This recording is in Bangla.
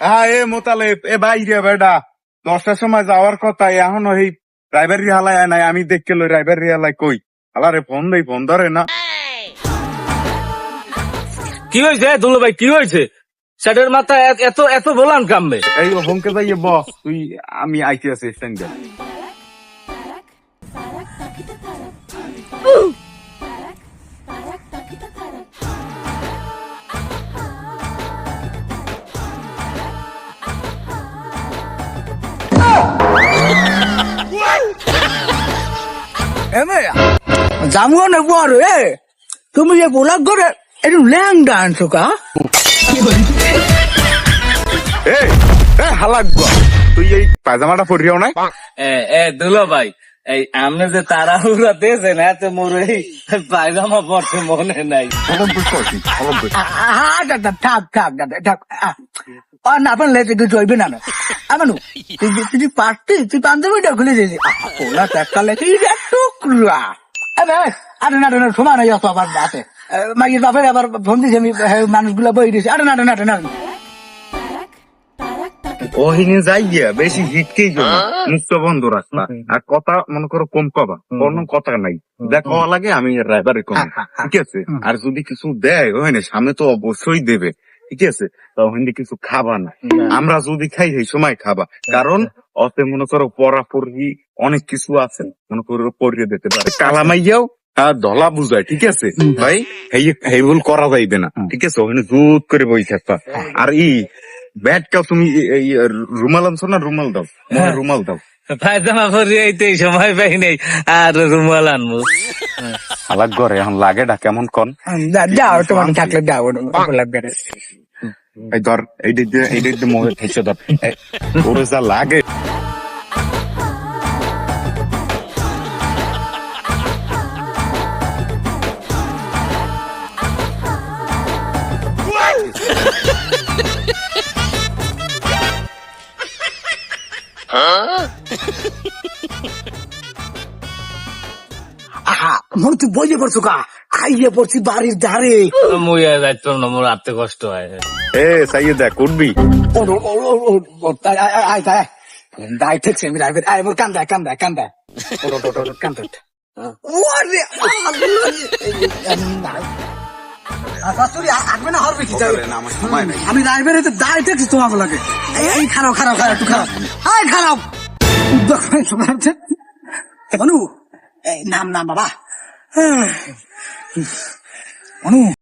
হ্যাঁ এ মোতালেব এ ভাই রে বেডা 10টার সময় যাওয়ার কথা এখন ওই ড্রাইভার রিহালায় নাই আমি দেখতে লই ড্রাইভার রিহালায় কই আলারে ফোন দেই ফোন ধরে না। কি হয়েছে দুলু ভাই, কি হয়েছে? ষাটের মাথা এত এত বলান কামবে। এই ফোনকে যাইয়ে বস তুই আমি আইতে আছি স্ট্যান্ডে। জামু না বড় তুমি যে বোলাক করে একটু ল্যাংডা আনছো কা? হালাক তুই এই পায়জামাটা পরিও নাই? দুলো ভাই এই আমনে যে তাড়াহুড়া দিয়েছেন এতে মোর এই পায়জামা পরতে মনে নাই। থাক থাক দাদা থাক না পারলে কিছু হইবে না আমানু তুই পারতি তুই পাঞ্জাবিটা খুলে দিয়েছি ওলা ট্যাকালে টুকরা আরে না না সময় নাই অত আবার আছে মাইয়ের বাপের আবার ফোন দিয়েছি আমি মানুষগুলা বই দিয়েছি আরে না না না ওহিনে যাই গিয়া বেশি হিটকেই জন্য মুক্ত বন্ধ রাখবা আর কথা মনে করো কম কবা কোনো কথা নাই দেখো লাগে আমি ড্রাইভারে কম ঠিক আছে। আর যদি কিছু দেয় ওখানে সামনে তো অবশ্যই দেবে ঠিক আছে, তো ওখানে কিছু খাবা না আমরা যদি খাই সেই সময় খাবা কারণ অতে মনে করো পড়াপড়ি অনেক কিছু আছে মনে করো পড়িয়ে দিতে পারে কালামাইয়াও আর ধলা বুঝায় ঠিক আছে ভাই এই ভুল করা যাইবে না ঠিক আছে। ওখানে জুত করে বই থাকবা আর ব্যাট কাউ তুমি রুমাল আনছো না রুমাল দাও রুমাল দাও পায়জামা পরে এইতে সময় পাই নাই আর রুমাল আনবো আলাগ ঘরে এখন লাগে ডা কেমন কন যাও তোমার থাকলে যাও লাগবে এই ধর এইটা মোহে ঠেসে ধর ওরে যা লাগে আহা মনে তুই বইয়ে পড়ছো কা আইয়ে পড়ছি বাড়ির ধারে মুইয়া যাইতো না মোর আত্মে কষ্ট হয়। এ সাইয়ে দেখ উঠবি দায় ঠেকছে আমি রাইবে আয় মোর কান্দা কান্দা কান্দা কান্দা আমি রাইবের দায় ঠেকছি তোমাকে লাগে এই খারাপ খারাপ খারাপ একটু খারাপ আয় খারাপ অনু নাম নাম বাবা অনু